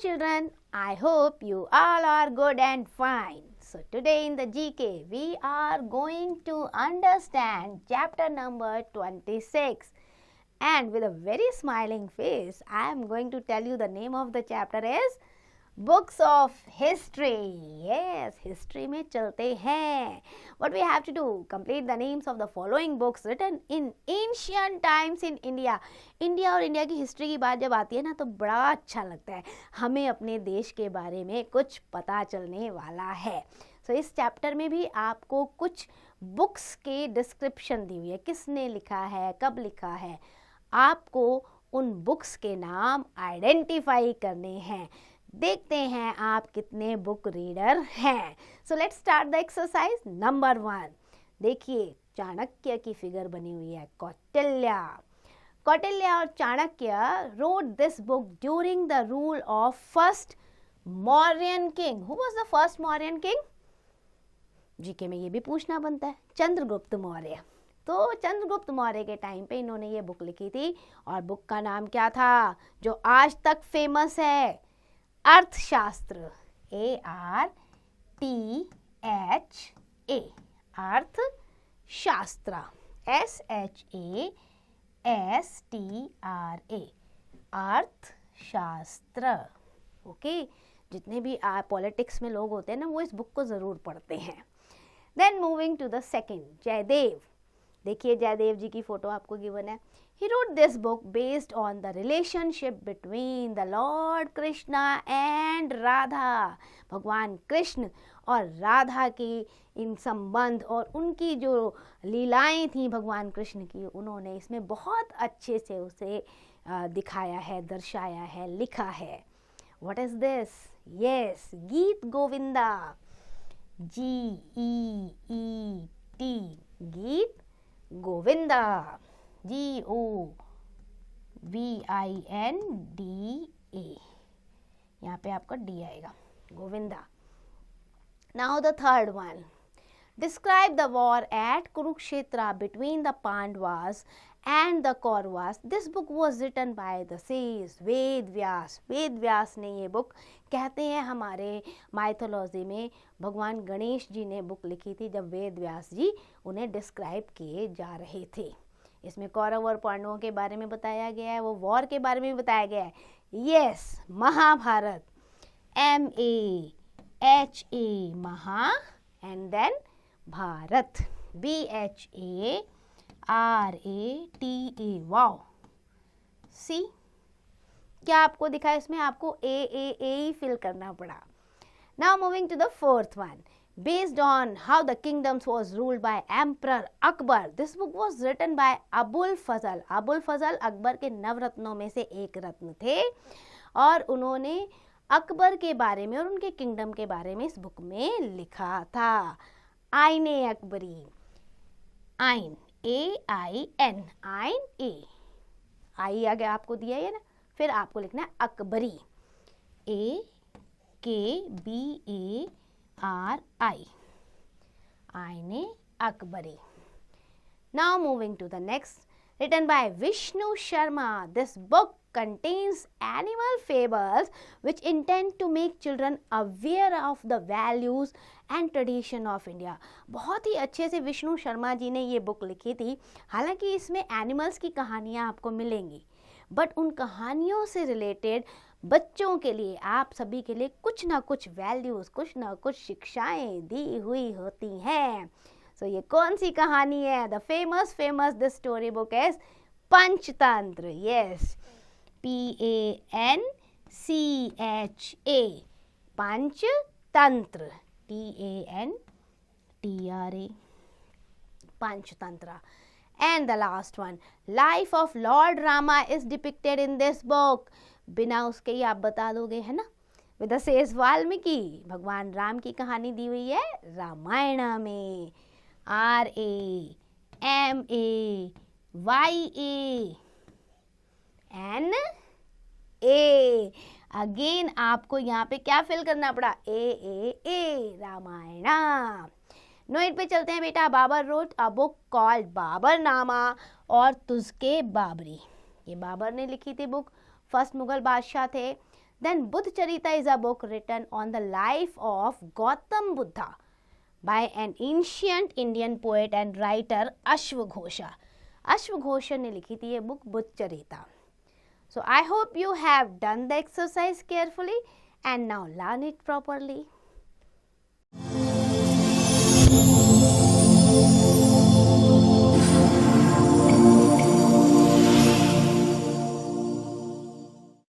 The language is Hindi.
children, I hope you all are good and fine. So today in the GK, we are going to understand chapter number 26. And with a very smiling face, I am going to tell you the name of the chapter is Books of History. Yes, history में चलते हैं. What we have to do? Complete the names of the following books written in ancient times in India. India और इंडिया की हिस्ट्री की बात जब आती है ना तो बड़ा अच्छा लगता है. हमें अपने देश के बारे में कुछ पता चलने वाला है. So इस चैप्टर में भी आपको कुछ बुक्स के डिस्क्रिप्शन दी हुई है. किसने लिखा है, कब लिखा है. आपको उन बुक्स के नाम आइडेंटिफाई करने हैं. देखते हैं आप कितने बुक रीडर हैं. So let's start the exercise number 1. देखिए चाणक्य की फिगर बनी हुई है. कौटिल्य और Chanakya wrote this book during the rule of first Mauryan king. Who was the first Mauryan king? GK में ये भी पूछना बनता है. चंद्रगुप्त मौर्य. तो चंद्रगुप्त मौर्य के टाइम पे इन्होंने ये बुक लिखी थी और बुक का नाम क्या था जो आज तक फेमस है? अर्थशास्त्र. ARTHA अर्थशास्त्र. SHASTRA अर्थशास्त्र. ओके, जितने भी पॉलिटिक्स में लोग होते हैं ना वो इस बुक को ज़रूर पढ़ते हैं. Then moving to the second, Jaidev. देखिए जयदेव जी की फोटो आपको गिवन है. He wrote this book based on the relationship between the Lord Krishna and Radha. भगवान कृष्ण और राधा की इन संबंध और उनकी जो लीलाएं थी भगवान कृष्ण की, उन्होंने इसमें बहुत अच्छे से उसे दिखाया है, दर्शाया है, लिखा है. What is this? Yes, गीत गोविंदा. GEET गीत गोविंदा. GOVINDA. यहाँ पे आपका D आएगा. Govinda. Now the third one. Describe the war at Kurukshetra between the Pandavas and the Kauravas. This book was written by the sage Ved Vyas. Ved Vyas ने ये बुक, कहते हैं हमारे माइथोलॉजी में भगवान गणेश जी ने बुक लिखी थी जब वेद व्यास जी उन्हें डिस्क्राइब किए जा रहे थे. इसमें कौरव और पांडवों के बारे में बताया गया है, वो वॉर के बारे में बताया गया है. Yes, Mahabharat. MAHA Maha and then Bharat. BHARATA. Wow. See क्या आपको दिखा इसमें? आपको A ही फिल करना पड़ा. Now moving to the fourth one. Based on how the kingdoms was ruled by Emperor Akbar. This book was written by Abul Fazl. Abul Fazl Akbar के नवरत्नों में से एक रत्न थे और उन्होंने अकबर के बारे में और उनके किंगडम के बारे में इस बुक में लिखा था. आईने अकबरी. आइन AIN. आइन A. आई आगे आपको दिया है ना, फिर आपको लिखना है अकबरी. AKBARI. आईने Akbari. Now moving to the next, written by Vishnu Sharma. This book contains animal fables which intend to make children aware of the values and tradition of India. बहुत ही अच्छे से विष्णु शर्मा जी ने ये बुक लिखी थी. हालांकि इसमें एनिमल्स की कहानियाँ आपको मिलेंगी, बट उन कहानियों से रिलेटेड बच्चों के लिए, आप सभी के लिए कुछ ना कुछ वैल्यूज़, कुछ ना कुछ शिक्षाएं दी हुई होती हैं. सो ये कौन सी कहानी है? The famous this story book is Panchatantra. Yes, PANCHA Panchatantra. TANTRA Panchatantra. And the last one, life of Lord Rama is depicted in this book. बिना उसके ही आप बता दोगे, है ना. With the sage Valmiki. भगवान राम की कहानी दी हुई है रामायण में. RAMAYANA. अगेन आपको यहाँ पे क्या फिल करना पड़ा? AAA रामायण. नोट पे चलते हैं बेटा. Babur wrote a book called Baburnama और तुज़के बाबरी. ये बाबर ने लिखी थी बुक. फर्स्ट मुगल बादशाह थे Then Buddha Charita is a book written on the life of Gautam Buddha by an ancient Indian poet and writer Ashwaghosha. Ashwaghosha ने लिखी थी ये book Buddha Charita. So I hope you have done the exercise carefully and now learn it properly.